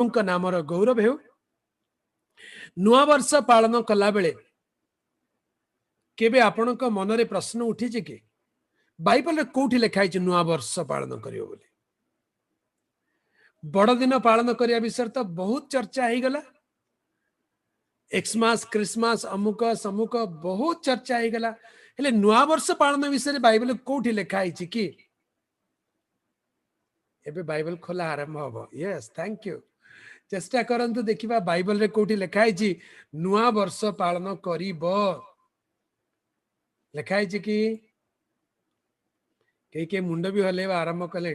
उनका नामर गौरव हो। नुआ वर्ष पालन कला बेले केबे आपणक मनरे प्रश्न उठी कि बाइबल रे कोठी लिखाई नुआ वर्ष पालन करियो बोली। बड़ दिन पालन करिया विषय तो बहुत चर्चा हो गला। एक्समास क्रिसमस अमुक समुक बहुत चर्चा हो गला। हेले नुआ वर्ष पालन विषय बाइबल कोठी लिखाई कि एबे बाइबल खोला आरंभ हम। Yes thank you. चेष्टा करंतु देखिबा बाइबल रे कोठी लिखाई नुआ वर्ष पालन करिबो लिखाई कि के मुंड भी हलेवा आरंभ कले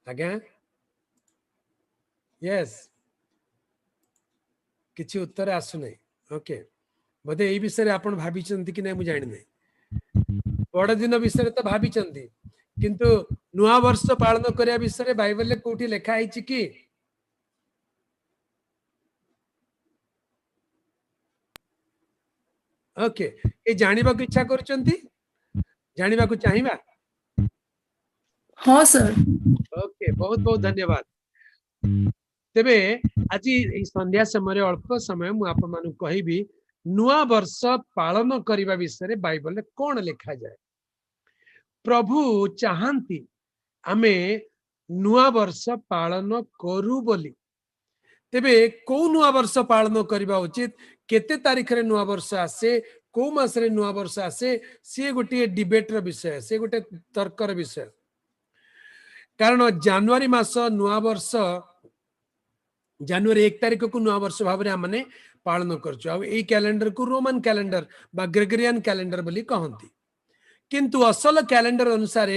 आज्ञा। यस किछि उत्तर आसुनै। ओके बोधे यही विषय आप भाभी कि नहीं मुझे जानी बड़ दिन विषय तो भाभी किंतु नुआ वर्ष पालन करने विषय बाइबल कोठी लिखाई कि ओके ये जानवा को इच्छा कर जानवा को चाहिए। हाँ सर। ओके बहुत बहुत धन्यवाद। तेबे आज संध्या समय अल्प समय मुझे कहबी नुआ वर्ष पालन करने विषय बाइबल कौन लिखा जाए। प्रभु चाहती आमे नुआ वर्ष पालन करू बोली। तेबे को नुआ वर्ष पालन करबा उचित केते तारीख रे नुआ वर्ष आसे को मास रे नुआ वर्ष आसे सी गोटे डिबेट रो विषय से गोटे तर्कर विषय। कारण जनवरी मास नुआ वर्ष जनवरी 1 तारीख को नुआ वर्ष भाव में आमने पालन करछु। आ एई कैलेंडर को रोमन कैलेंडर बा ग्रेगोरियन कैलेंडर बोली कहंती। किंतु असल कैलेंडर अनुसार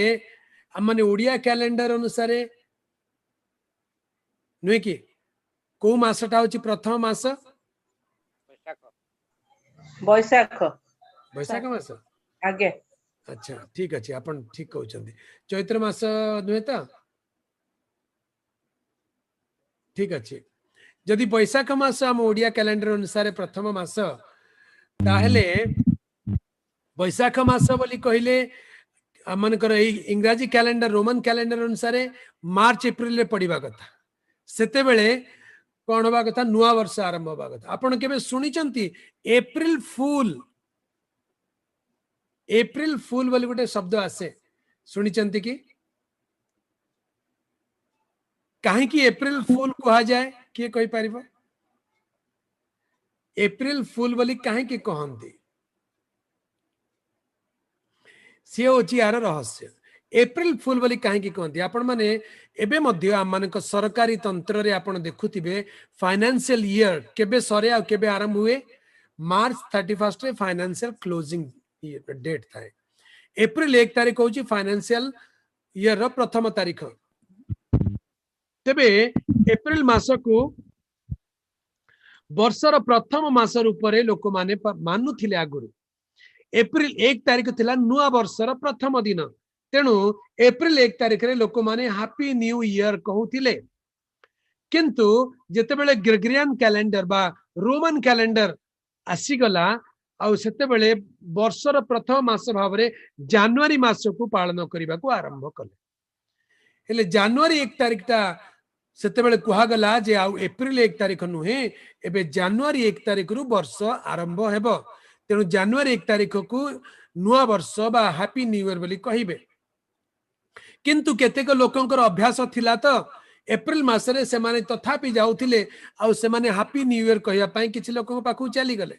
आमने ओडिया कैलेंडर अनुसार नुहे कि को मासटा होची प्रथम मास बैसाख बैसाख मास आगे। अच्छा ठीक अच्छे अपन ठीक कहउछंती। चैत्र मास नुहे त ठीक अच्छे। जदि बैसाख मास आम ओडिया कैलेंडर अनुसार प्रथम मास ताहेले बैसाख मास बोली कहले मनकर इंग्राजी कैलेंडर रोमन कैलेंडर अनुसार मार्च एप्रिल रे पड़िबा कथा। सेते बेले कौन हवा कथा नुआ वर्ष आरंभ हवा कथा। आपण केबे सुनिचंती एप्रिल फूल बोली गोटे शब्द आसे सुनिचंती कि कहीं कि एप्रिल फूल कहा जाए किए कहि परिबो। एप्रिल फूल बोली कहीं कि कहंती सी होची यार रहस्य। एप्रिल फूल बोली कहीं कि कहंती आपण माने एबे मध्य आम मानक सरकारी तंत्र रे आपण देखुथिबे फाइनेंशियल ईयर केबे सरे आ केबे आरंभ हुए मार्च 31 रे फाइनेंशियल क्लोजिंग डेट थाए। एप्रिल 1 तारीख होची फाइनेंशियल ईयर रो प्रथम तारीख। तेबे एप्रिल मास को वर्षर प्रथम मास रूप में लोक माने मानुथिले। आगुरु एप्रिल 1 तारीख थिला नुआ वर्षर प्रथम दिन। तेणु एप्रिल 1 तारीख रे लोक माने हैप्पी न्यू ईयर कहूथिले। किंतु जेतेबेले ग्रेगोरियन कैलेंडर बा रोमन कैलेंडर आसीगला आउ सेतेबेले वर्षर प्रथम मास भाव में जनवरी मास को पालन करने को आरंभ कले। हेले जनवरी 1 तारीख टा सेतेबेले कुहागला जे आउ एप्रिल 1 तारीख नुहे एबे जनवरी 1 तारीख रु वर्ष आरंभ हेबो। तेणु जनवरी 1 तारीख को नुआ वर्ष बा हैप्पी न्यू ईयर बोली कहिबे। किंतु केतेक लोकंकर अभ्यास थिला तो एप्रिल मासरे से माने तथापि जाउथिले आउ से माने हैप्पी न्यू ईयर कहिया पई किछि लोकन पाखु चली गले।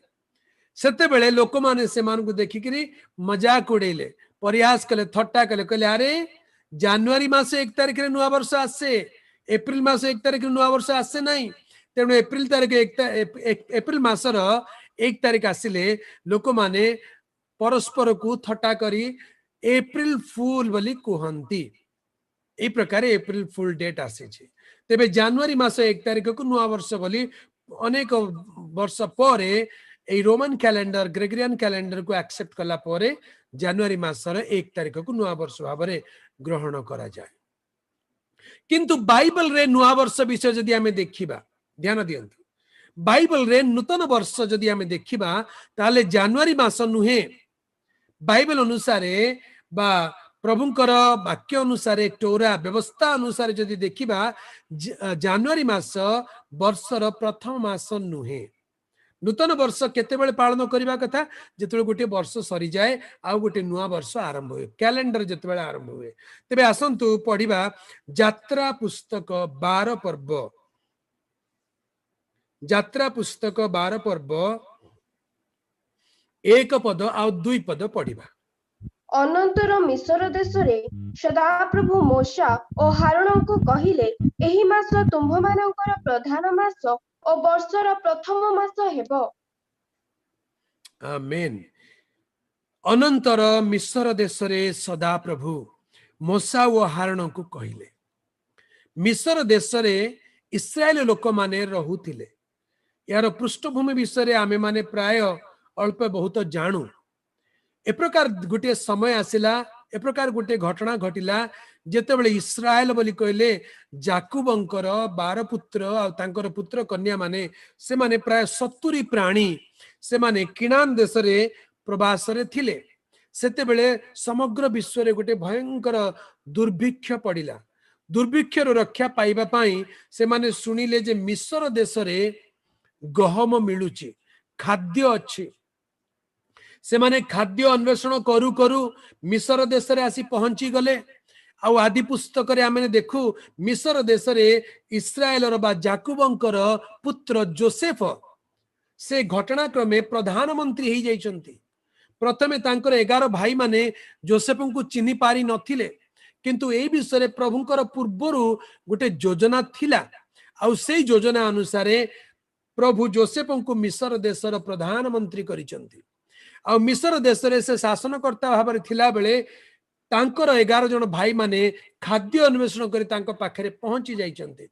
सेते बेले लोक माने से मान को देखिकरी मजाक उड़ेले प्रयास कले थट्टा कले कहले अरे जनवरी मास 1 तारीख रे नुआ वर्ष आसे एप्रिल मास 1 तारीख रे नुआ वर्ष आसे नहीं। तेणु एप्रिल तारीख एप्रिल मासर 1 तारीख आसिले लोक माने परस्पर को थट्टा करी एप्रिल फूल बोली कहंती। ए प्रकार एप्रिल फूल डेट आसी छी। तेबे जनवरी मास 1 तारीख को नुआ वर्ष बोली अनेक वर्ष परे ए रोमन कैलेंडर ग्रेगोरियन कैलेंडर को एक्सेप्ट कला परे जनवरी मासर 1 तारीख को नुआ वर्ष भाव में ग्रहण करा जाए। किंतु बाइबल रे नुआ वर्ष विषय जदि आमे देखिबा ध्यान दियंतु बाइबल रे नूतन वर्ष जदि आमे देखिबा ताले जनवरी मास नुहे बाइबल अनुसार बा प्रभुंकर वाक्य अनुसार टोरा व्यवस्था अनुसार जदि देखिबा जनवरी मास वर्षर प्रथम मास नुहे नूतन वर्ष केतेबेले पालन करबा कथा जेतेबेले गोटे वर्ष सरी जाए आ गोटे नुआ वर्ष आरंभ हुए कैलेंडर जेतेबेले आरंभ हुए तेबे आसंतु पढ़िबा यात्रा पुस्तक 12 पर्व यात्रा पुस्तक 12 पर्व 1 पद आ 2 पद पढ़िबा अनंतर मिस्र देश रे सदाप्रभु मोशा और हारून को कहिले एही मास तुम्भमानंकर प्रधान मास और वर्षर प्रथम मास हेबो। आमेन। अनंतर मिस्र देश रे सदाप्रभु मोशा और हारून को कहिले मिस्र देश रे इस्राएल लोक माने रहुथिले यार पृष्ठभूमि विषय रे आमे माने प्राय अल्प बहुत जानू ए प्रकार गोटे समय आसिला ए प्रकार गोटे घटना घटिला जेतेबेले इस्राएल बोली कहले जाकुबंकर 12 पुत्र आ तांकर पुत्र कन्या माने से माने प्राय 70 प्राणी से माने किनान देश रे प्रवास रे थिले सेतेबेले समग्र विश्व रे गोटे भयंकर दुर्भिक्ष पड़िला दुर्भिक्ष रो रक्षा पाइबा पाई से माने सुनिले जे मिस्र देश रे गहम मिलुची खाद्य अछि से माने खाद्य अन्वेषण करू करू मिस्र देश रे आसी पहुंची गले आउ आदि पुस्तक रे आमे देखू मिस्र देश रे इस्राएल रो बा जाकुबंकर पुत्र जोसेफ से घटनाक्रमे प्रधानमंत्री ही जाइछंती प्रथमे तांकर 11 भाई माने जोसेफ को चिन्हि पारी नथिले किंतु एई विषय रे प्रभुंकर पूर्वरु गोटे योजना थिला आउ सेई योजना अनुसार प्रभु जोसेफ को मिस्र देशर प्रधानमंत्री करिसंती आ मिस्र देश रे से शासनकर्ता भाव थिला बेले तांकर 11 जन भाई माने खाद्य अन्वेषण करी तांको पाखरे पहुंची जाइचंती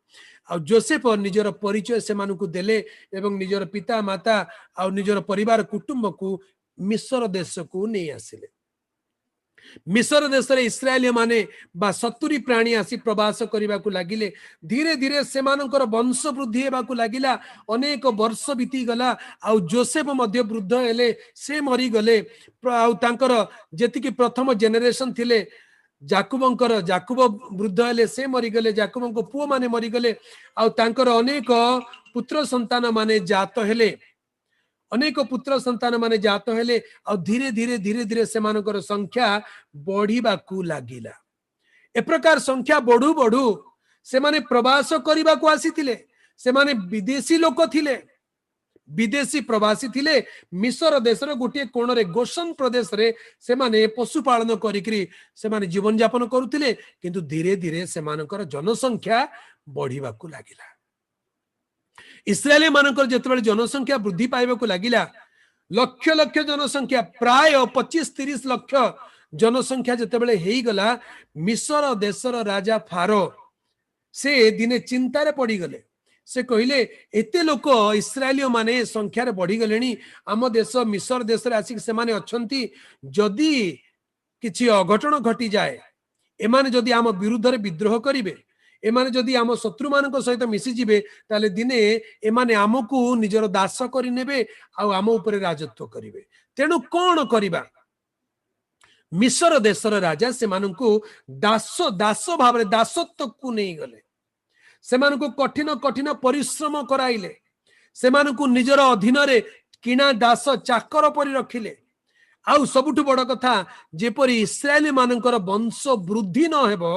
आ जोसेफ निजर परिचय से मानकु देले एवं निजर पिता माता आ निजर परिवार कुटुंब को मिस्र देश को नहीं आसिले मिस्र देश रे इस्राएली माने बा 70 प्राणी आसी प्रवास करबा को लागिले धीरे धीरे से मानकर वंश वृद्धि हेबा को लागिला अनेक वर्ष बीती गला आ जोसेफ मध्य वृद्ध हेले से मरी गले आ तांकर जेतिकी प्रथम जेनेरेशन थिले जाकुब वृद्ध हेले से मरी गले जाकुब को पुओ माने मरी गले आ तांकर अनेक पुत्र संतान माने जात हेले अनेक पुत्र संतान माने जात हेले आ धीरे धीरे धीरे धीरे से मानकर संख्या बढ़ीबा को लागिला ए प्रकार संख्या बढ़ू बढ़ू से माने प्रवास करबा को आसीथिले से माने विदेशी लोक थिले विदेशी प्रवासी थिले मिस्र देशर गोटे कोण रे गोशन प्रदेश रे से माने पशुपालन करिकरी से माने जीवन यापन करुथिले किंतु धीरे धीरे से मानकर जनसंख्या बढ़ीबा को लागिला इस्राएली मानकर जेतेबेले जनसंख्या वृद्धि पाइबा को लागिला लक्ष लक्ष जनसंख्या प्राय 25-30 लक्ष जनसंख्या जेतेबेले हेई गला मिस्र देशर राजा फारो से दिने चिंतारे पड़ी गले से कहिले एते लोक इस्राएली माने संख्या रे बढ़ी गलेनी आम देश मिस्र देश रे आसी से माने अछंती जदी किछि अघटन घटी जाए एमाने जदी आम विरुद्ध रे विद्रोह करिवे एमाने जदि आम शत्रु मानक सहित मिसी जिबे ताले दिने एमाने आमको निजर दास करि नेबे आ आम ऊपर राजत्व करिवे तेनु कोन करिबा मिस्र देशर राजा से मानकु दास भाव रे दासत्व को नहीं गले से मानकु कठिन कठिन परिश्रम कराइले से मानकु निजर अधीन रे किना दास चाकर परि रखिले आउ सबुठु बड़ कथा जेपरी इस्राएली मानकर वंश वृद्धि न हेबो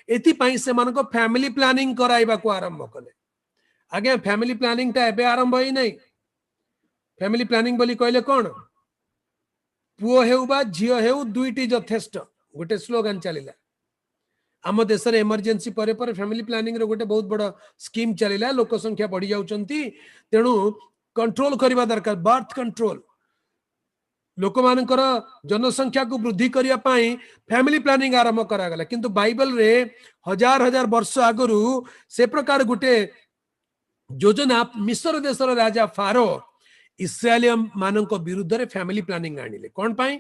एति पई से मानको फैमिली प्लानिंग कराइबा को आरंभ कले आगे फैमिली प्लानिंग ता एबे आरंभ होई नै फैमिली प्लानिंग बोली कहले कोन पुओ हेउ बा झियो हेउ दुईटी यथेष्ट गोटे स्लोगन चलिला आम देश रे इमरजेंसी परे परे फैमिली प्लानिंग रे गोटे बहुत बड़ स्कीम चलिला लोक संख्या बढ़ी जाउचंती तेनु कंट्रोल करबा दरकार बर्थ कंट्रोल लोक मानकर जनसंख्या को वृद्धि करिया पाई फैमिली प्लानिंग आरंभ करा गला किंतु बाइबल रे हजार हजार वर्ष आगरु से प्रकार गोटे योजना मिस्र देशर राजा फारो इस्राएली मानक विरुद्ध रे फैमिली प्लानिंग आनिले कोन पाई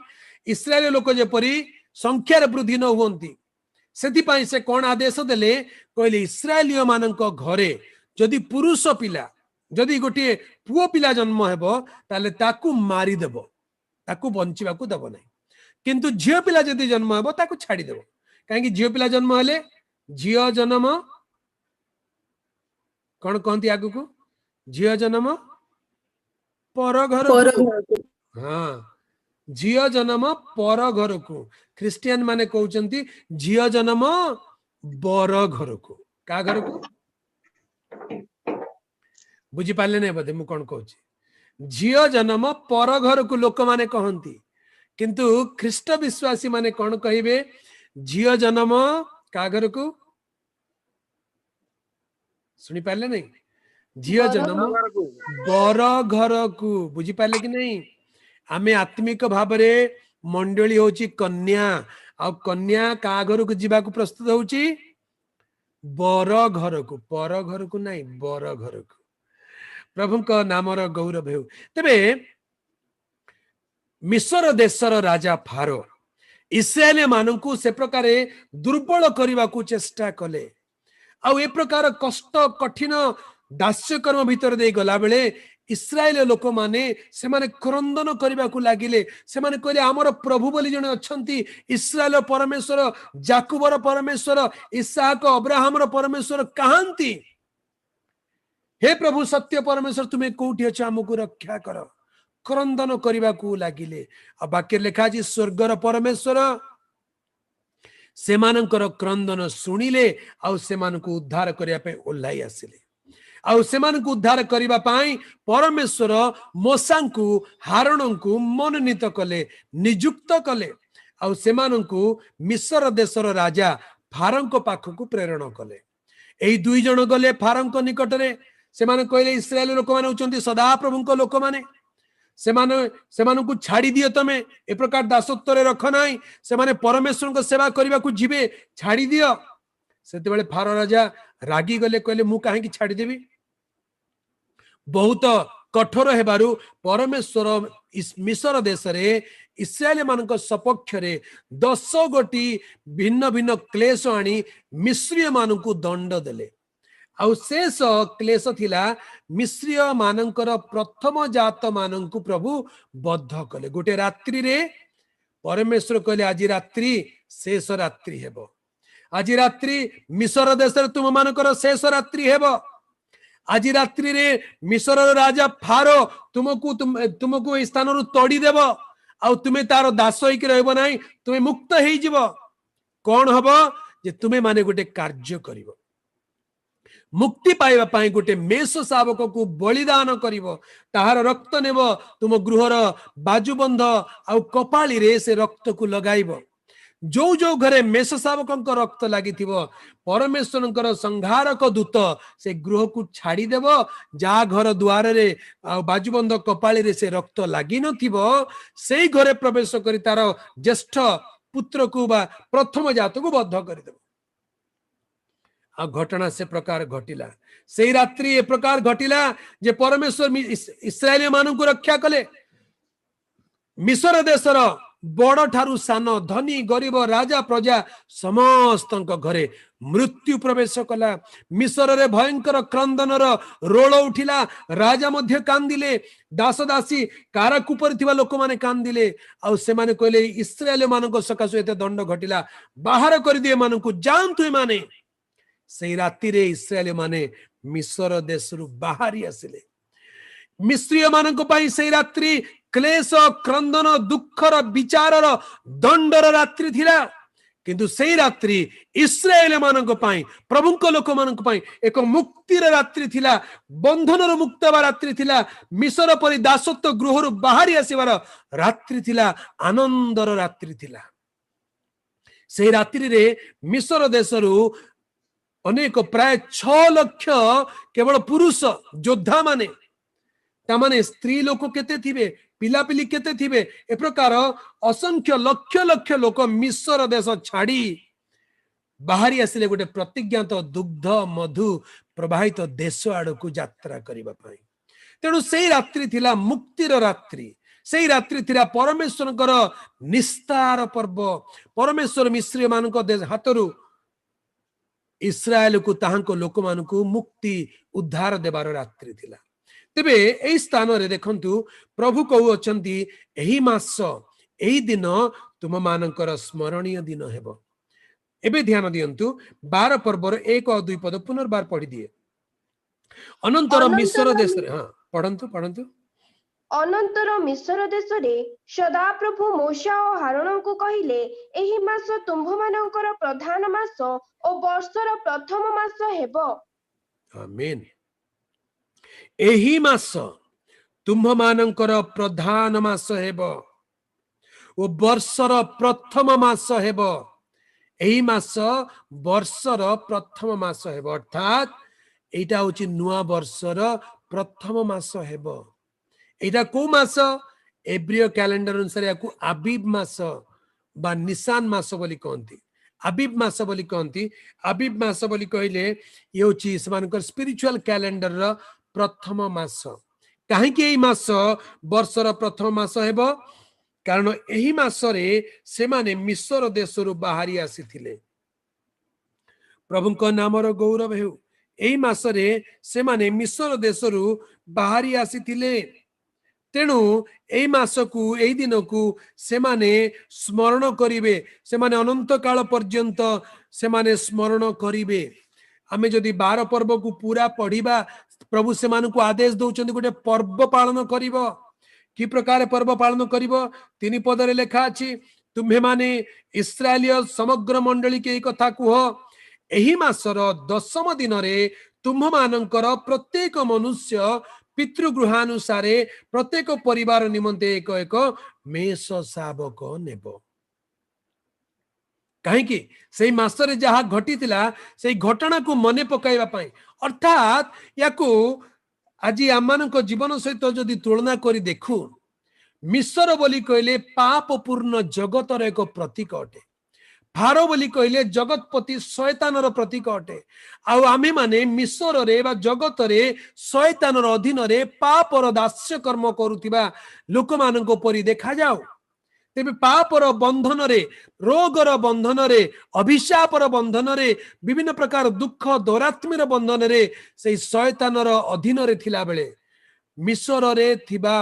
इस्राएली लोक जेपरी संख्या रे वृद्धि न होंती सेति पाई से कोन आदेश देले कहले इस्राएली मानक घरे जदि पुरुष पिला जदि गोटे पुओ पिला जन्म हेबो ताले ताकू मारी देबो ताकू बंचिबा को दबो नै किंतु झियो पिला जदि जन्म हेबो ताकू छाडी देबो कहीं झील पिला जन्म हेले झील जन्म कौन कहती आगु को झील जन्म पर घर को हाँ झील जन्म पर घर को ख्रिस्टियन माने कहउचंती झील जन्म बर घर को का घर को बुझी पाले नहीं बोधे मु कौन कहूची झील जन्म पर घर को लोक माने कहंती किंतु ख्रिस्ट विश्वासी माने कौन कहिबे झील जन्म का घर को सुनी पाले नहीं झील जन्म बर घर को बुझी पाले कि नहीं आमे आत्मिक भाव रे मंडली होची कन्या आ कन्या का घर को जीवा को प्रस्तुत होची बर घर को पर घर को नहीं बर घर को प्रभु का नामर गौरव हेउ तबे मिस्र देशर राजा फारो इस्राएल मानकु से प्रकार दुर्बल करने को चेष्टा कले आउ ए प्रकार कष्ट कठिन दास्य कर्म भीतर दे गला बेले इस्राएल लोक माने से माने क्रंदन करने को लगिले से माने कहले आमर प्रभु बोली जने अछंती इस्राएल परमेश्वर जाकुबर परमेश्वर इसहाक अब्राहमर परमेश्वर कहांती हे प्रभु सत्य परमेश्वर तुम्हें कोठी अच्छे आमको रक्षा कर क्रंदन करने को लगिले आ वाक्य लिखा जी स्वर्गर परमेश्वर सेमानंकर क्रंदन शुणिले आउ सेमानंको उद्धार करिया पे ओल्लाई आसिले आउ सेमानंको उद्धार करिबा पाई परमेश्वर मोसांकु हारणंकु मनोनीत कले नियुक्त कले आउ सेमानंकु मिस्र देशर राजा फारोंको पाखकु प्रेरण कले एई दुई जण गले फारोंको निकटरे सेमाने कहले इस्राएल लोक माने उचंती सदा प्रभुंको लोक माने सेमानंकु छाड़ी दियो तमे ए प्रकार दासत्व रे रख नाही सेमाने परमेश्वर को सेवा करबा को जिबे छाड़ी दियो सेते बेले फारो राजा रागी गले कहले मु काहे की छाड़ी देबी बहुत कठोर हेबारु परमेश्वर मिस्र देश रे इस्राएल मानक सपक्ष रे 10 गोटी भिन्न भिन्न क्लेश आनी मिस्रीय मानकु दंड देले आउ शेष क्लेश थिला मिस्रीय मानकर प्रथम जात मानकु प्रभु बद्ध कले गोटे रात्रि रे परमेश्वर कहले आज रात्रि शेष रात्रि हेबो आज रात्रि मिस्र देश रे तुम मानकर शेष रात्रि हेबो आज रात्रि रे मिस्र राजा फारो तुमको ए स्थान रु तोड़ी देबो आउ तुमे तार दास होई के रहबो नाही तुमे मुक्त हेई जिवो कोन हबो जे तुमे माने गोटे कार्य करिवो मुक्ति पाइबा पाई गोटे मेष शावक को बलिदान करिवो ताहार रक्त नेब तुम गृहर बाजुबंध आउ कपाली रे से रक्त को लगाइबो जो जो घरे मेष शावक रक्त लगी परमेश्वर संहारक दूत से गृह को छाड़ी देव जा घर द्वार रे बाजुबंध कपाली रे से रक्त लगी नथिबो से घरे प्रवेश करी तार ज्येष्ठ पुत्र को बा प्रथम जात को बद्ध कर देव आ घटना से प्रकार घटिला से रात्रि ए प्रकार घटिला जे परमेश्वर इस्राएल मानू को रक्षा कले मिस्र देशर बड़ ठारू सान धनी गरीब राजा प्रजा समस्त घरे मृत्यु प्रवेश कला मिस्र रे भयंकर क्रंदनर रोल उठिला राजा मध्य कांदिले दास दासी काराकुपर थिबा लोक माने कांदिले आ से माने कहले इस्राएल मानको सकाशु एते दंड घटिला बाहर कर दिए मानको जानतु माने से राति रे इस्राएल माने मिस्र देशरु बाहरी आसिले मिस्रीय मानक पाई से रात्रि क्लेश क्रंदन दुखर विचारर दंडर रात्रि थिला किंतु से रात्रि इस्राएल मानक पाई प्रभुंक लोक मानक पाई एक मुक्तिर रात्रि थिला बंधनर मुक्त बा रात्रि थिला मिस्र परि दासत्व गृहरु बाहरी आसीबार रात्रि थिला आनंदर रात्रि थिला से रात्रि रे मिस्र देशरु अनेक प्राय 6 लाख केवल पुरुष योद्धा माने तामाने स्त्री लोक केते थिबे पिलापिली केते थिबे ए प्रकार असंख्य लक्ष लक्ष लोक मिस्र देश छाड़ी बाहरी आसिले गोटे प्रतिज्ञात दुग्ध मधु प्रवाहित देश आड़ को यात्रा करबा पई तेणु से रात्रि थिला मुक्तिर रात्रि से रात्रि थिला परमेश्वरकर निस्तार पर्व परमेश्वर मिस्री मानक हाथरू इस्राएल को ताहांको लोक मानकु मुक्ति उद्धार देबार रात्रि थिला तेबे एई स्थान रे देखंतु प्रभु कहू अछंती एही मास एही दिन तुम मानकर स्मरणीय दिन हेबो एबे ध्यान दियंतु 12 पर्वर 1 और 2 पद पुनर्बार पढ़ी दिए। अनंतर मिस्र देश रे हां पढ़ंतु पढ़ंतु ଅନନ୍ତର ମିଶର ଦେଶରେ ସଦାପ୍ରଭୁ ମୋଶା ଓ ହାରୋନଙ୍କୁ କହିଲେ, ଏହି ମାସ ତୁମ୍ଭମାନଙ୍କର ପ୍ରଧାନ ମାସ ଓ ବର୍ଷର ପ୍ରଥମ ମାସ ହେବ। आमेन। एही मास तुम्ह मानकर प्रधान मास हेबो ओ वर्षर प्रथम मास हेबो। एही मास वर्षर प्रथम मास हेबो अर्थात एटा होची नुआ वर्षर प्रथम मास हेबो। एटा को मास एब्रियो कैलेंडर अनुसार याकू आबीब मास बा निसान मास बोली कहंती। आबीब मास बोली कहंती। आबीब मास बोली कहले ये होची समानकर स्पिरिचुअल कैलेंडर रा प्रथम मास। काहे कि एही मास वर्षर प्रथम मास हेबो कारण एही मास रे से माने मिस्र देशरु बाहरी आसीथिले। प्रभुଙ୍କ नामर गौरव हेउ। एही मास रे से माने मिस्र देशरु बाहरी आसीथिले। तेणु एही मास को एही दिन को से माने स्मरण करिवे। से माने अनंत काल पर्यंत से माने स्मरण करिवे। आमे जदि 12 पर्व को पूरा पढ़िबा प्रभु से मान को आदेश दउचंदी गोटे पर्व पालन करिवो। कि प्रकार पर्व पालन करिवो 3 पदरे लेखा अछि, तुम्हे माने इस्राएलीय समग्र मंडली के कथा कुह। एही मासर 10म दिन रे तुम्ह मानकर प्रत्येक मनुष्य पितृगृहानुसारे प्रत्येक परिवार निमंते एक एक मेष शाबक नेबो। कहीं से मासरे जहा घटी थिला से घटना को मने पकाइबा पाई अर्थात याकू आज आम जीवन सहित जदि तुलना करी देखू मिस्र बोली कहले पापपूर्ण जगतर एक प्रतीक अटे। फारो बोली कहले जगतपति शैतानर प्रतीक अटे। आमे माने मिस्र रे बा जगत रे शैतानर अधीन रे पापर दास्य कर्म करुथिबा लोक मानको परि देखा जाओ। तेबे पापर बंधन रे रोगर बंधन रे अभिशापर बंधन रे विभिन्न प्रकार दुख दौरात्म्यर बंधन रे से शैतानर अधीन रे थिला बेले मिस्र रे थिबा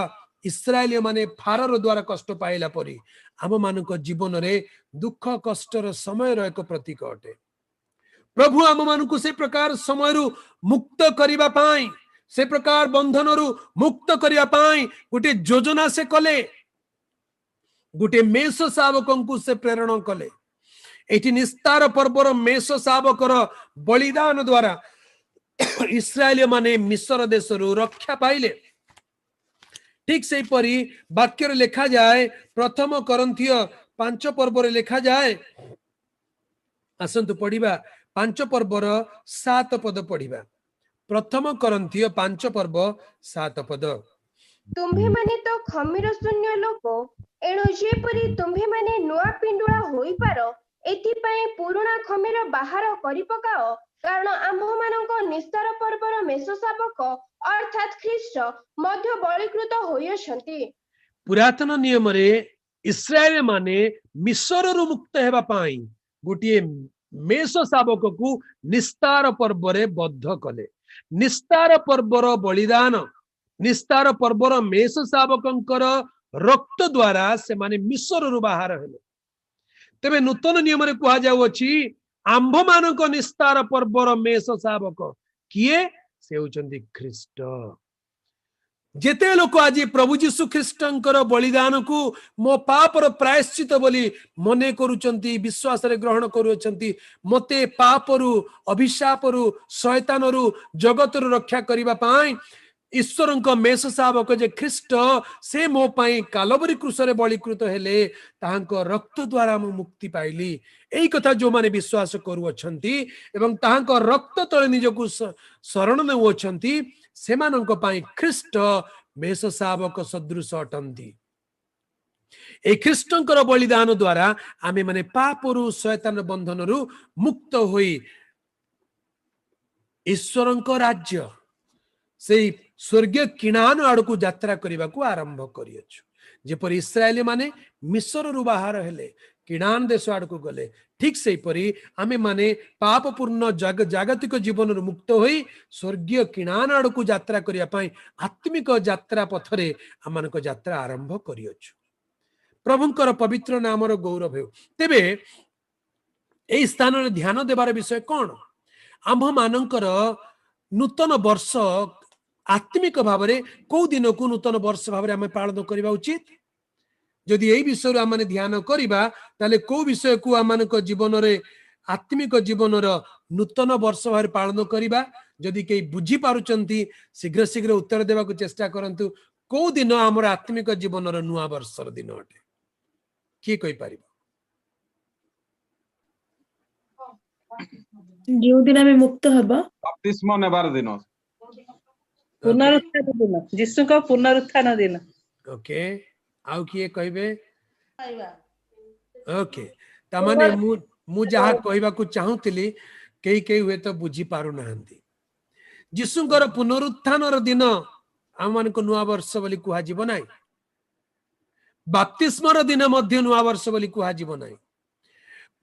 इस्राएली माने फारर द्वारा कष्ट पाइला परी आम मानक जीवन रे दुख कष्टर समय एक प्रतीक अटे। प्रभु आम मानक से प्रकार समय मुक्त करिबा पाई से प्रकार बंधन मुक्त करिबा पाई गोटे योजना से कले। गोटे मेष शावक से प्रेरण कले। एठी निस्तार पर्वर मेष शावकर बलिदान द्वारा इस्राएल माने मिस्र देशरु रक्षा पाइले। ठीक से परी वाक्य लेखा जाए प्रथम करंथिय 5 पर्वर लेखा जाए। आसंतु पढ़िबा 5 पर्वर 7 पद पढ़िबा। प्रथम करंथिय 5 पर्व 7 पद। तुम्भे माने तो खमीर शून्य लोक एणु जेपरी तुम्भे माने नुआ पिंडुळा होई पारो एथिपाई पुराणा खमीर बाहर करि पकाओ कारण आम्भमानଙ୍କ निस्तार पर्वर मेष शाबक अर्थात ख्रीष्ट मध्य बलिकृत होइछन्ति। पुरातन नियम रे इस्राएल माने मिस्र रु मुक्त हेबा पाई गोटे मेष शाबक को निस्तार पर्व रे बद्ध कले। निस्तार पर्वर बलिदान निस्तार पर्वर मेष शाबकंकर रक्त द्वारा से माने मिस्र रु बाहर हेले। तेबे नूतन नियम रे कुहा जाउ अछि आंभ मानक निस्तार पर्वर मेष शाबक किए से होचंदी ख्रीष्ट। जेते लोक आज प्रभु जीशु ख्रीष्टंकर बलिदान को मो पापर प्रायश्चित बोली मने करूचंती विश्वास रे ग्रहण करूचंती मते पापरु अभिशापरु शैतानरु जगतरु रक्षा करिबा पाई ईश्वरंक मेष शाबक जे ख्रीष्ट से मो पाई कालवरी क्रूसरे बलिकृत हेले ताहांक रक्त द्वारा मु मुक्ति पाइली। एई कथा जो माने विश्वास करू अछंती एवं ताहांक रक्त तळे निजकु शरण नेउ अछंती सेमानंक पाई ख्रीष्ट मेष शाबक सदृश अटंती। ए ख्रीष्टंकर बलिदान द्वारा आमे माने पापरु शैतान बंधनरु मुक्त होई ईश्वरंक राज्य से स्वर्गीय किणान आड़कू यात्रा करने को आरंभ करियछु। जेपरि इस्राएली माने मिस्र रु बाहर हेले किणान देश आड़कू गले ठीक से परी आमे माने पापपूर्ण जागतिक जीवन रु मुक्त होई स्वर्गीय किणान आड़कू यात्रा करिया पई आत्मिक यात्रा पथरे आमानक यात्रा आरंभ करियछु। प्रभुंकर पवित्र नामर गौरव हेउ। तेबे एई स्थान रे ध्यान देबार विषय कोन आम्भ मानकर नूतन वर्ष आत्मिक भाव में कौ दिन को नूतन वर्ष भाव में आम पालन करने उचित जदि यही विषय आम ध्यान करवा ताले को विषय को आम जीवन रे आत्मिक जीवन नूतन वर्ष भाव पालन करवा जदि कई बुझी पारुचंती शीघ्र शीघ्र उत्तर देवा चेष्टा करंतु कौ दिन आमर आत्मिक जीवन नुआ वर्षर दिन अटे किए कहि पारिबो जो दिन आमे मुक्त हबा बपतिस्मा नेबार दिन पुनरुत्थान दिन जीशु का पुनरुत्थान दिन ओके आउ किए कहबे ओके तमाने मु जहा कहबा को चाहूतिली कई कई हुए तो बुझी पारु नाहंती जीशुंकर पुनरुत्थान दिन आम मान को नुआ वर्ष बोली कुहा जीव नाई बपतिस्मार दिन मध्य नुआ वर्ष बोली कुहा जीव नाई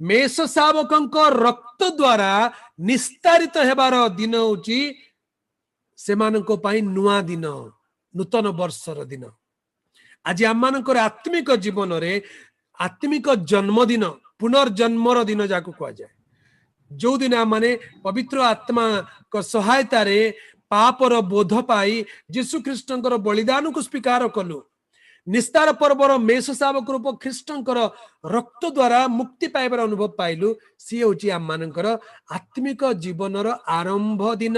मेष शावक रक्त द्वारा निस्तारित हेबार दिन होची सेमानको पाई नुआ दिन नूतन वर्षर दिन आज आम मानकर आत्मिक जीवन रे आत्मिक जन्मदिन पुनर्जन्मर दिन जाको कह जाए जो दिन आम माने पवित्र आत्मा को सहायता रे पापर बोध पाई जीशु ख्रीष्टंकर बलिदान को स्वीकार कलु निस्तार पर्वर मेष शावक रूप ख्रीष्टंकर रक्त द्वारा मुक्ति पाइबार अनुभव पाइलु सी होची आम मानकर आत्मिक जीवनर आरंभ दिन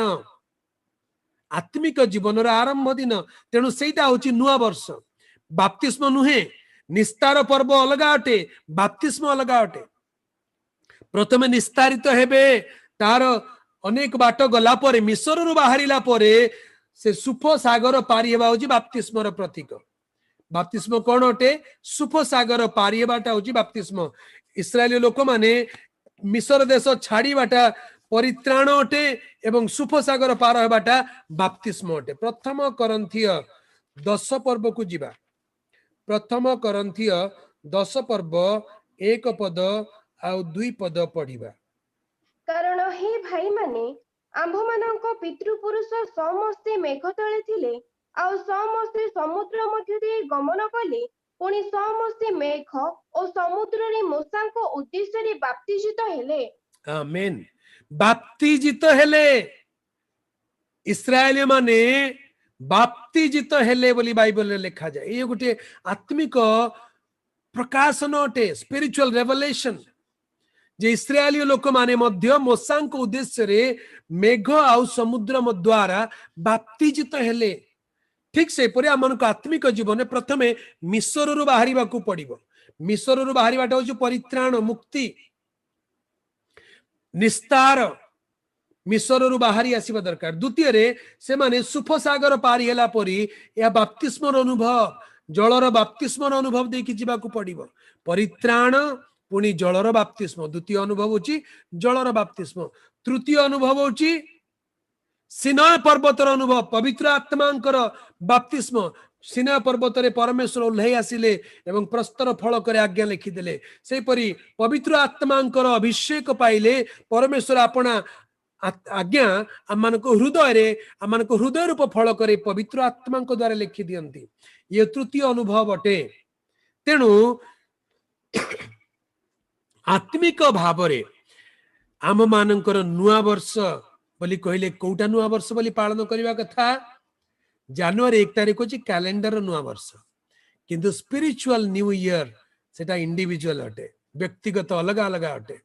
आत्मिक जीवनर आरंभ दिन तेणु सेटा होची नुआ वर्ष बाप्तिस्म नुहे निस्तार पर्व अलग अटे बाप्तिस्म अलग अटे प्रथमे निस्तारित हेबे तार अनेक बाट गला परे मिस्र रु बाहरिला परे से सुफ सागर पारी हेबा होची बाप्तिस्मर प्रतीक बाप्तिस्म कौन अटे सुफ सागर पारी हेबाटा होची बाप्तिस्म इस्राएली लोक माने मिस्र देश छाड़ी बाटा परित्राण अटे एवं सुफ सागर पार हेबाटा बाप्तिस्म अटे प्रथम करंथीय 10 पर्व को जीवा प्रथम करंथीय 10 पर्व 1 पद आउ 2 पद पढ़िबा कारण हे भाई माने आंभ मानक पितृपुरुष समस्ते मेघ तले थिले आउ समस्ते समुद्र मध्य दे गमन कले पुणी समस्ते मेघ और समुद्र रे मूसांक उद्देश्य रे बाप्तिजित हेले आमेन बाप्तिजित हेले इस्राएली माने बाप्तिजित हेले बोली बाइबल रे लिखा जाए ये गोटे आत्मिक प्रकाशन अटे स्पिरिचुअल रेवलेशन जे इस्राएली लोक माने मध्य मूसांक उद्देश्य रे मेघ आउ समुद्र द्वारा बाप्तिजित हेले ठीक से परे आमन को आत्मिक जीवन प्रथमे मिस्र रु बाहरिबा को पड़िबो मिस्र रु बाहरिबाटा होची परित्राण मुक्ति निस्तार मिस्र रु बाहरी आसीबा दरकार द्वितीय रे से माने सुफ सागर पारी हेला परी या बाप्तिस्मर अनुभव जलर बाप्तिस्मर अनुभव देखि जिबा को पड़िबो परित्राण पुणी जलर बाप्तिस्म द्वितीय अनुभव होची जलर बाप्तिस्म तृतीय अनुभव होची सिनाय पर्वतर अनुभव पवित्र आत्मांकर बाप्तिस्म सिनाय पर्वत रे परमेश्वर ओल्है आसिले एवं प्रस्तर फल करे आज्ञा लिखिदेले सेपरी पवित्र आत्मांकर अभिषेक पाइले परमेश्वर अपना आज्ञा आमानको हृदय रे आमानको हृदय रूप फल करे पवित्र आत्मांक द्वारा लिखि दियंती ये तृतीय अनुभव अटे तेणु आत्मिक भाव रे आम मानकर नुआ वर्ष बोली कहले कोटा नुआ वर्ष बोली पालन करबा कथा जनवरी 1 तारिख होची कैलेंडर नुआ वर्ष किंतु स्पिरिचुअल न्यू ईयर सेटा इंडिविजुअल अटे व्यक्तिगत अलग अलग अटे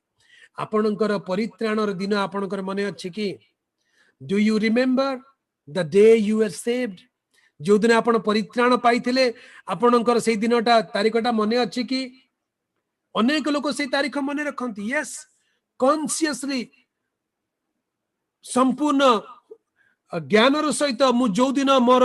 आपणकर परित्राणर दिन आपणकर मने अछि कि do you remember the day you are saved जो दिन आपण परित्राण पाइथिले आपणकर सेही दिनटा तारिखटा मने अछि कि अनेक लोक से तारीख मने रखती यस कॉन्शियसली संपूर्ण ज्ञानर सहित मु जो दिन मोर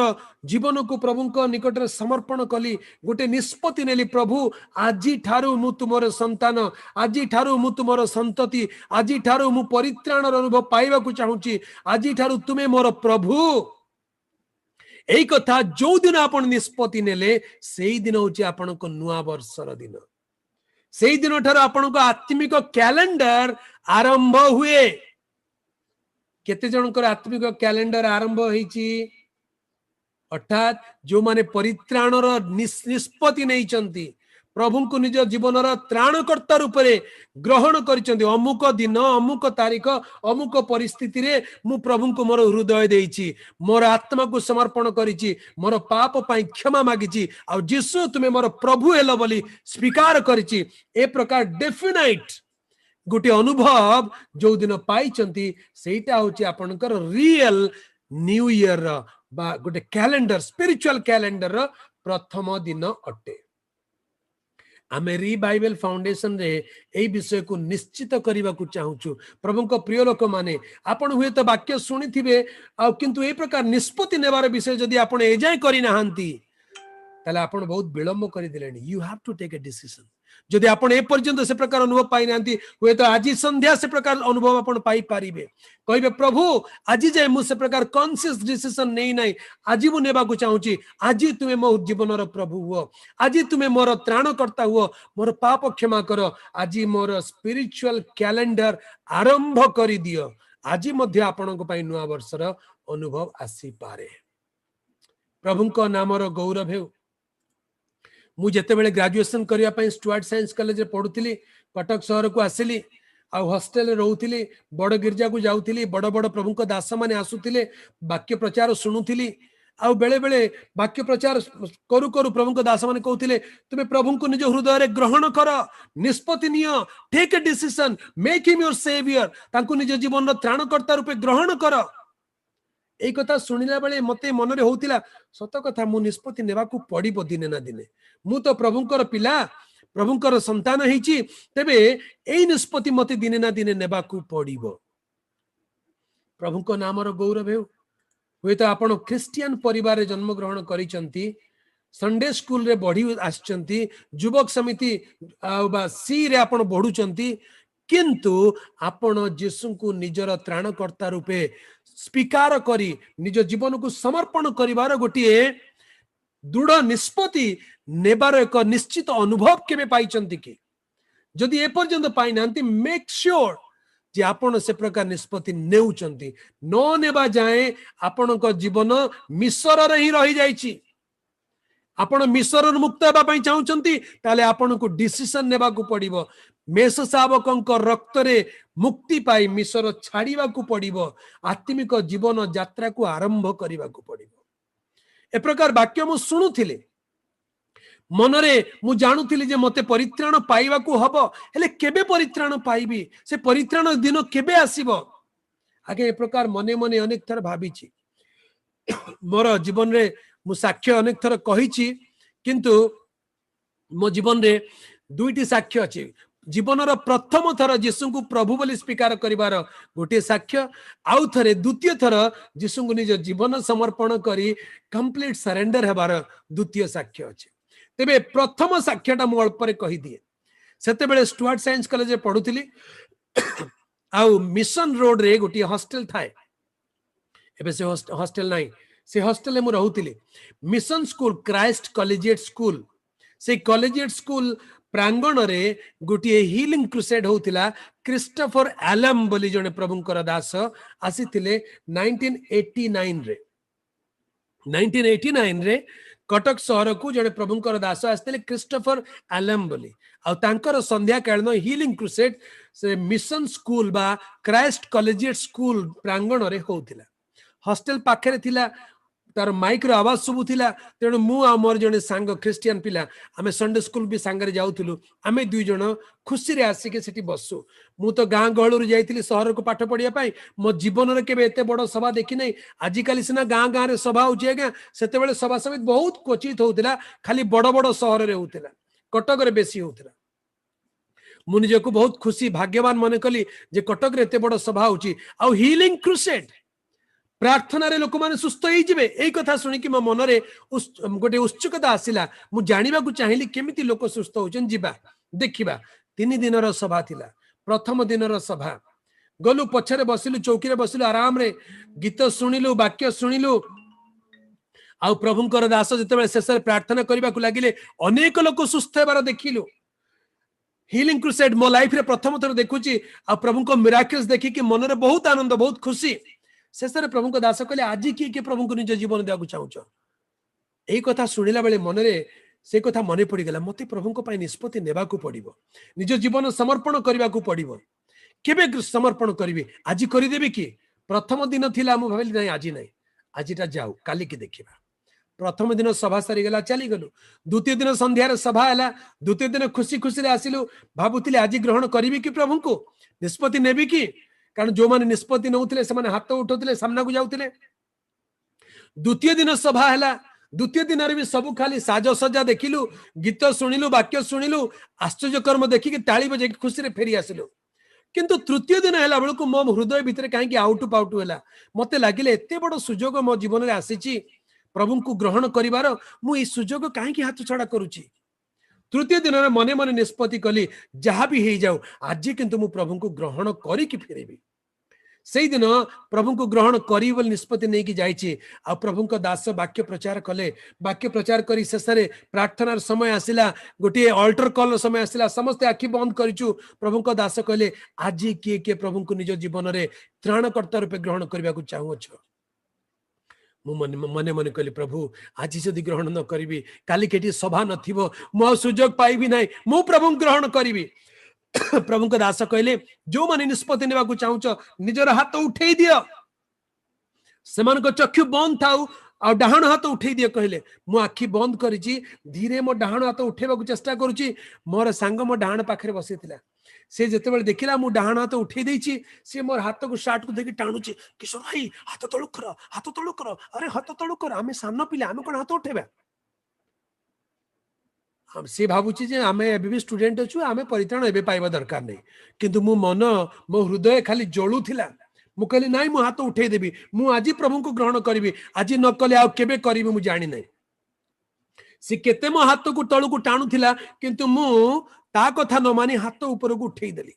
जीवन को प्रभु निकट में समर्पण कली गोटे निष्पत्ति नेली प्रभु आज ठारू मु तुमर संतान आज ठारू मु तुमर संतति आज ठारू मु परित्राणर अनुभव पाइबा को चाहूची आज ठारू तुमे मोर प्रभु एई कथा जो दिन आपण निष्पत्ति नेले सेई दिन होची आपण को नुआ वर्षर दिन सेई दिन ठारू आपण को आत्मिक कैलेंडर आरंभ हुए केते जनकर आत्मिक कैलेंडर आरंभ होईची अर्थात जो माने परित्राणर निष्पत्ति नहीं चंती प्रभु को निज जीवन त्राणकर्ता रूप में ग्रहण कर अमुक दिन अमुक तारीख अमुक परिस्थिति रे मु प्रभु को मोर हृदय देइछि मोर आत्मा को समर्पण करिछि मोर पाप पाई क्षमा मागिछि आ जीसु तुमे मोर प्रभु हेलो बोली स्वीकार करिछि ए प्रकार डेफिनाइट गोटे अनुभव जो दिन पाइचंती सेटा होछि आपनकर रियल न्यू ईयर बा गोटे कैलेंडर स्पिरिचुअल कैलेंडर प्रथम दिन अटे आमे रिवाइवल फाउंडेशन रे एई विषय को निश्चित करबा को चाहूछु प्रभु को प्रिय लोक माने आपण हुए तो वाक्य सुनिथिबे आ किंतु ए प्रकार निष्पत्ति नेबार विषय जदि आपण एजाय करि नाहंती ताले आपण बहुत विलंब करि दिलेनी you have to take a decision जदि आपण ए पर्यंत से प्रकार अनुभव पाई नांती हुए तो आज संध्या से प्रकार अनुभव आपण पाई पारिबे कहबे प्रभु आज जे मु से प्रकार कॉन्शियस डिसीजन नहीं नाही आज मु नेबा को चाहूची आज तुमे मो जीवन रो प्रभु हुओ आज तुमे मोर त्राणकर्ता हुओ मोर पाप क्षमा करो आज मोर स्पिरिचुअल कैलेंडर आरंभ करि दियो आज मध्य आपण को पाई नुआ वर्ष रो अनुभव आसी पारे प्रभु को नाम रो गौरव हेउ मु जेते बेले ग्रेजुएशन करिया पई स्टुअर्ट साइंस कॉलेज रे पढुतिली कटक शहर को आसिली आ हॉस्टल रे रहउतिली बड़ गिरजा को जाउतिली बड़ बड़ प्रभु को दास माने आसुतिले वाक्य प्रचार सुनुतिली आ बेले बेले वाक्य प्रचार करू करू प्रभु को दास माने कहउतिले तुमे प्रभु को निज हृदय रे ग्रहण कर निष्पत्ति नियो take a decision make him your saviour तांको निज जीवन रो त्राणकर्ता रूपे ग्रहण कर एई कथा सुनिला बेले मते मन रे होतिला सत कथा मु निष्पत्ति नेबा को पड़िबो दिने ना दिने मु तो प्रभुंकर पिला प्रभुंकर संतान हेची तेबे एई निष्पत्ति मते दिने ना दिने नेबा को पड़िबो प्रभु को नाम रो गौरव हेउ हुए तो आपण क्रिश्चियन परिवार रे जन्म ग्रहण करिसंती संडे स्कूल रे बढ़ी आछंती युवक समिति बा सी रे आपण बढ़ुचंती किंतु आपण यीशु को निजर त्राणकर्ता रूपे स्वीकार करी निज जीवन को समर्पण करिवार गोटिए दृढ़ निष्पत्ति नेबार एक निश्चित अनुभव केबे पाइचंती कि जदि ए पर्यंत पाई नांती मेक श्योर जे आपण से प्रकार निष्पत्ति नेउचंती न नेबा जाए आपण को जीवन मिसर रे ही रही जाईची आपण मिसर मुक्त हेबा पई चाहउचंती ताले आपण को डिसीजन नेबा को पड़िबो मेष शावकंक रक्त रे मुक्ति पाई मिसर छाड़ीबा को पड़िबो आत्मिक जीवन यात्रा को आरंभ करिबा को पड़िबो ए प्रकार वाक्य मु सुनुथिले मनरे मु जानुथिली जे मते परित्राण पाइबा को हबो हेले केबे परित्राण पाइबी से परित्राण दिन केबे आसीबो आगे ए प्रकार मने मने अनेक थर भाबीची मोर जीवन रे मु साक्ष्य अनेक थर कहिची किंतु मो जीवन रे दुईटी साक्ष्य अछि जीवन रो प्रथम थर यीशु को प्रभु बोली स्वीकार करिवार गोटे साक्ष्य आउ थरे द्वितीय थर यीशु को निज जीवन समर्पण करी कंप्लीट सरेंडर हेबार द्वितीय साक्ष्य अछि तेबे प्रथम साक्ष्यटा मु अल्प रे कहि दिए सेते बेले स्टुअर्ट साइंस कॉलेज रे पढुतिली आउ मिशन रोड रे गोटे हॉस्टल थाए एबे से हॉस्टल नाही से हॉस्टल मु रहउतिली Mission School Christ Collegiate School से कॉलेजिएट स्कूल प्रांगण रे गोटे हीलिंग क्रुसेड होतिला क्रिस्टोफर एलम बोली जने प्रभुंकर दास आसीथिले 1989 रे 1989 रे कटक शहर को जने प्रभुंकर दास आस्ते क्रिस्टोफर एलम बोली आ तांकर संध्या कालन हीलिंग क्रुसेड से मिशन स्कूल बा क्राइस्ट कॉलेजिएट स्कूल प्रांगण रे होतिला हॉस्टल पाखरे थिला तार माइक रो आवाज सुबु थिला तेणु मु आ मोर जने सांग क्रिश्चियन पिला आमे संडे स्कूल भी सांगरे जाउथुलु आमे दुई जण खुशी रे आसी के सेठी बसु मु तो गां गहळुर जाइतिली शहर को पाठ पढिया पाई मो जीवन रे केबे एते बड़ सभा देखि नै आजि काली सिना गां गां रे सभा होछि आगा सेते बेले सभा समित बहुत क्वचित होतिला खाली बड़ बड़ शहर रे होतिला कटक रे बेसी होतिला मु निजको बहुत खुशी भाग्यवान माने कली जे कटक रे एते बड़ सभा होछि आ हीलिंग क्रुसेड प्रार्थना रे लोक माने सुस्थ होई जिवे एई कथा सुनि कि म मन रे गोटे उत्सुकता आसिला मु जानिबा को चाहिली केमिति लोक सुस्थ होचन जिबा देखिबा 3 दिन रो सभा थिला प्रथम दिन रो सभा गलु पछरे बसिलु चौकी रे बसिलु आराम रे गीत सुनिलु वाक्य सुनिलु आ प्रभुंकर दास जते शेष प्रार्थना करबा को लागिले अनेक लोक सुस्थ हेबार देखिलु हीलिंग क्रुसेड मो लाइफ रे प्रथम थर देखुची आ प्रभु को मिराकल्स देखि कि मन रे बहुत आनंद बहुत खुशी शेष प्रभु को दास कहले आज किए प्रभु को निज जीवन देवा चाहूच यही कथा शुणिला बेले मन रे से कथा मन पड़गला मत प्रभु निष्पत्ति नेबा पड़ो निज जीवन समर्पण करने को पड़ो केबे समर्पण करी आज करदेवी कि प्रथम दिन थिला मु भाविली नहीं आज नहीं आजटा जाऊ काली की देखिबा प्रथम दिन सभा सरीगला चली गलु द्वितीय दिन संध्यार सभा है द्वितीय दिन खुशी खुशी आसिलु भावुली आज ग्रहण करी कि प्रभु को निष्पत्ति नेबी कि कारण जो माने निष्पत्ति नौथिले से माने हाथ उठाउथिले सामना को जाउथिले द्वितीय दिन सभा है द्वितीय दिन भी सब खाली साजसज्जा देखिलु गीत शुणिलु वाक्य शुणिलु आश्चर्य कर्म देखिक ताली बजे खुशी फेरी आसिलु किंतु तृतीय दिन है बेलू मो हृदय भितर कहीं आउटु पाउटु है मत लगे एत बड़ सुजोग मो जीवन में आसी प्रभु को ग्रहण करिवार मु सुजोग कहीं हाथ छड़ा करुच्ची तृतीय दिन में मने मने निष्पत्ति कली जहाँ भी हो जाऊ आज किंतु मु प्रभु को ग्रहण करी फेरबी से दिन प्रभु को ग्रहण करी निष्पत्ति नहीं कि जाइए आ प्रभु को दास वाक्य प्रचार कले वाक्य प्रचार करी शेष में प्रार्थनार समय आसिला गोटे अल्टर कॉल समय आसिला समस्ते आखि बंद करिचु प्रभु को दास कहले आज किए किए प्रभु को निज जीवन में त्राणकर्ता रूपे ग्रहण करने को चाहूँच मने मने कहली प्रभु आज जदि ग्रहण न करी काली केटी सभा नथिबो मो सुजोग पाइबी नहीं मु प्रभु ग्रहण करी प्रभु को दास कहले जो माने निष्पत्ति नेबा को चाहूच निजर हाथ उठेई दियो सेमान को चक्षु बंद थाउ आ डाहाण हाथ उठेई दियो कहले मु आखि बंद करिची धीरे मो डाहाण हाथ उठेबा को चेष्टा करूची मोर सांग मो डाहाण पाखरे बसिथिला से जेतेबेले देखिला मु डाहाण हाथ उठेई देइची से मोर हाथ को शार्ट को देखि टाणुची किशोर भाई हाथ तळु कर अरे हाथ तळु कर आमे सामना पिले आमे कोन हाथ उठेबा सी भावुची जे आमे एबे भी स्टूडेंट अछु आमे परित्राण एबे पाइबा दरकार नहीं किंतु मो मन मो हृदय खाली जळु थिला मु कहली नाही मु हाथ उठेई देबी मु आज प्रभु को ग्रहण करिवि आज न कले आ केबे करिवि मु जानि नाही सी केते मो हाथ को तळु को टाणु थिला किंतु मु ता कथा न मानी हाथ ऊपर को उठेई देली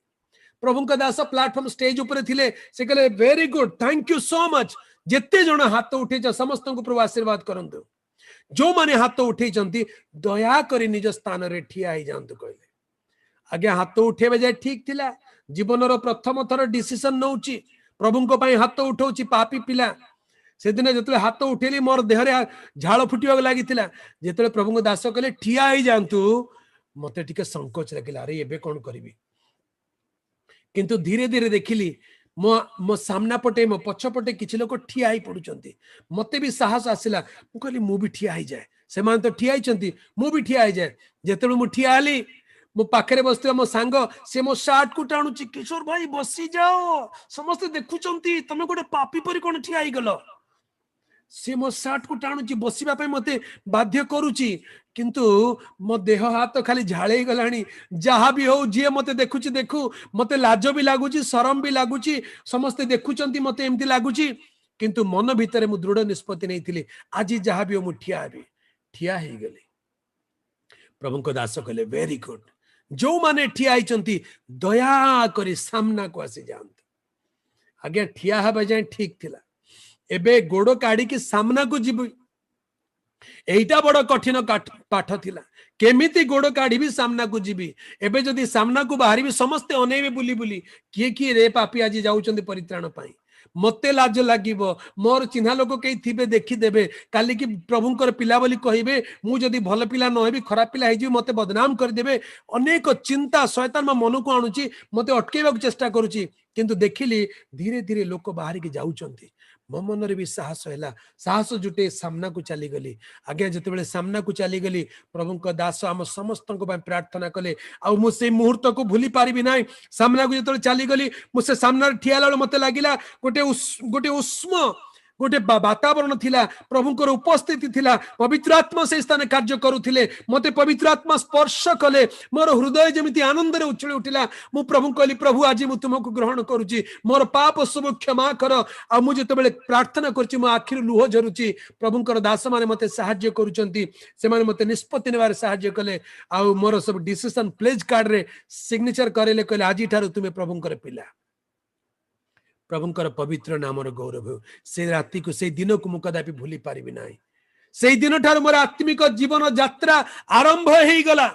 प्रभु का दास प्लेटफॉर्म स्टेज ऊपर थिले से कहले very good thank you so much जेते जण हाथ उठेछ समस्त को प्रभु आशीर्वाद करंतु जो माने हाथ उठे दया करी निज स्थान रे ठिया ही जांतु कहले आगे हाथ उठेबे जाय ठीक थिला जीवन रो प्रथम थर डिसीजन नउची प्रभु को पई हाथ उठौची पापी पिला से दिन जतले हाथ उठेली मोर देह रे झाळ फुटिवा लागि थिला जतले प्रभु को दास कहले ठिया ही जांतु मते टिके संकोच लागिला अरे एबे कोन करबी किंतु धीरे धीरे देखिली मो सामना पटे मो पछ पटे किछि लोक ठिया ही पडुचंती मते भी साहस आसिला मु कहली मु भी ठिया ही जाए से मान तो ठिया हिचंती मु भी ठिया ही जाए जेतेबे मु ठिया आली मो पाखरे बसते मो सांग से मो शर्ट को टाणुची किशोर भाई बसी जाओ समस्त देखुचंती तमे गोटे पापी परी कोन ठिया ही गलो से मो शर्ट को टाणुची बसिबा पे मते बाध्य करूची किंतु मो देह हाथ खाली झाड़े गलानी जहाँ भी हो जी मते देखुची देखु मते लाज भी लगुची शरम भी लगुची समस्ते देखुचंती मते एमती लगुची किंतु मन भितर मु दृढ़ निष्पत्ति नहीं थिली आज जहाँ भी हो मु ठिया ही गली प्रभु को दास कहले वेरी गुड जो माने ठिया हिचंती दया करी सामना को आसी जांत आगे ठिया हबा जाय ठीक थिला एबे गोड़ काढ़ी की सामना को जीव एटा बड़ कठिन पाठ थिला केमिति गोड़ काढ़ी भी सामना को जीवी एबे जदि सामना को बाहरी भी समस्ते अनेबे बुली बुली किए किए रे पापी आज जाउचंदी परित्राण पाई मते लाज लागिबो मोर चिन्हा लोक कई थिबे देखि देबे काली की प्रभुंकर पिला बोली कहिबे मु जदि भल पिला न हेबी खराब पिला हे जी मते बदनाम कर देबे अनेक चिंता शैतान मन को आणुची मते अटकेबा चेष्टा करूची किंतु देखिली धीरे धीरे लोक बाहर के जाउचंती मो मन भी साहस है साहस जुटे सामना को चली गली आगे जिते सामना को चली गली प्रभु का दास आम समस्त प्रार्थना कले आ मुझे मुहूर्त को भूली पारिबी ना सामना को जो चली गली मुझे सामना ठिया मत लगिला गोटे उष्म गोटे वातावरण थिला प्रभुंकर उपस्थिति थिला पवित्र आत्मा से स्थान कार्य करुथिले मते पवित्र आत्मा स्पर्श कले मोर हृदय जेमिति आनंद रे उछली उठिला मु प्रभु कहली प्रभु आज मु तुमको ग्रहण करूची मोर पाप सब क्षमा कर आ मु जेतेबेले प्रार्थना करची मो आखिर लुह झरुची प्रभुंकर दास माने मते सहाय्य करूचंती से माने मते निष्पत्ति नेबार सहाय्य कले आ मोर सब डिसीजन प्लेज कार्ड रे सिग्नेचर करेले कहले आज ठारू तुमे प्रभुंकर पिला प्रभुंकर पवित्र नामर गौरव हो से राति को से दिन को मु कदापि भूली पारिबी नाही से दिन ठार मोर आत्मिक जीवन यात्रा आरंभ हो गला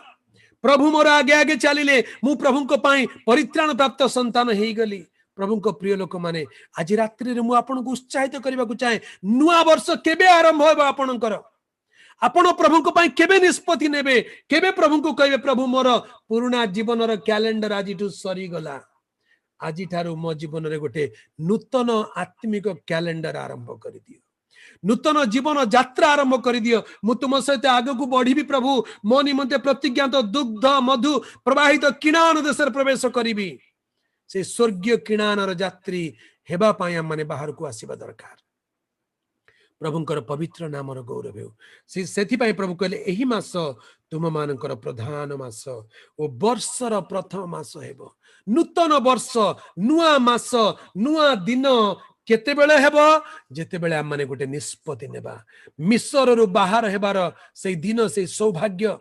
प्रभु मोर आगे आगे चलिले मु प्रभु को पाई परित्राण प्राप्त संतान हो गली प्रभु को प्रिय लोक माने आज रात्रि रे मु आपन को उत्साहित करबा को चाहे नुआ वर्ष केबे आरंभ होबा आपनकर आपण प्रभु को केबे निष्पत्ति नेबे केबे प्रभु को कहबे प्रभु मोर पुराना जीवन कैलेंडर आज सरी गला आज ठारू मो जीवन रे गोटे नूतन आत्मिक कैलेंडर आरंभ कर दियो नूतन जीवन यात्रा आरंभ कर दियो मु तुम सहित आग को बढ़ी प्रभु मो निमंते प्रतिज्ञात दुग्ध मधु प्रवाहित किणान देश प्रवेश करी से स्वर्गीय किणानर यात्री हेबा पाई आम माने बाहर को आसीबा दरकार प्रभुंकर पवित्र नामर गौरव हो से प्रभु कहले एही मास तुम मानकर प्रधान मास ओ वर्षर प्रथम मास हेबो नूतन वर्ष नुआ मास नुआ दिन केते बेले हेबो जेते बेले आम माने गोटे निष्पत्ति नेबा मिस्र रु बाहर हेबार से दिन से सौभाग्य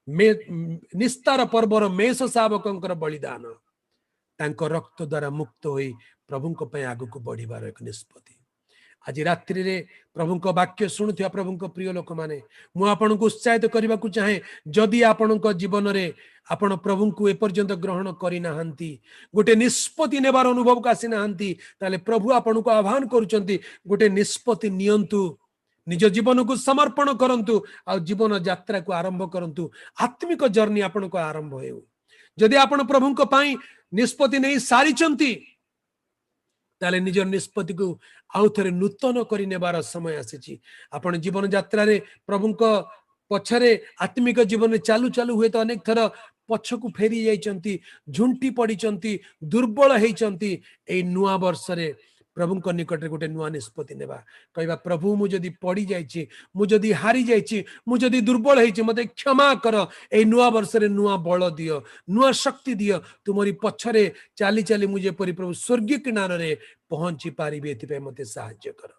निस्तार पर्वर मेष शावकंकर बलिदान तांको रक्त द्वारा मुक्त होई प्रभुंको पय आगु बढ़िबार एक निष्पत्ति आज रात्रि रे प्रभुंको वाक्य शुणुथिया प्रभुंको प्रिय लोक माने मु आपनको उत्साहित करबा को चाहे जदि आपनको जीवन रे आपण प्रभुंको एपर्यंत ग्रहण करि नाहंती गोटे निष्पत्ति नेबार अनुभव का आसी नाहंती ताले प्रभु आपनको आह्वान करूचंती गोटे निष्पत्ति नियंतु निज जीवन को समर्पण करंतु आ जीवन यात्रा को आरंभ करंतु आत्मिक जर्नी आपनको आरंभ हेउ जदि आपण प्रभुंको पई निष्पत्ति नहीं सारिचंती ताले निज निष्पत्ति को आउ थरे नूतन करि नेबार समय आसीची आपण जीवन यात्रा रे प्रभुंको पछरे आत्मिक जीवन में चालू चालू हुए तो अनेक थर पछकु फेरी जाइचंती झुंटी पड़ीचंती दुर्बल हेइचंती ए नुआ वर्ष रे प्रभुंको निकट रे गोटे नुआ निष्पत्ति नेबा कहबा प्रभु मु जदी पड़ी जाइची मु जदी हारी जाइची मु जदी दुर्बल हेइची मते क्षमा कर ए नुआ वर्ष रे नुआ बल दियो नुआ शक्ति दियो तुमरी पछरे चाली चाली मु जेपरि प्रभु स्वर्गीय किनारे पहुंची पारिबे एथि पे मते सहाय्य कर।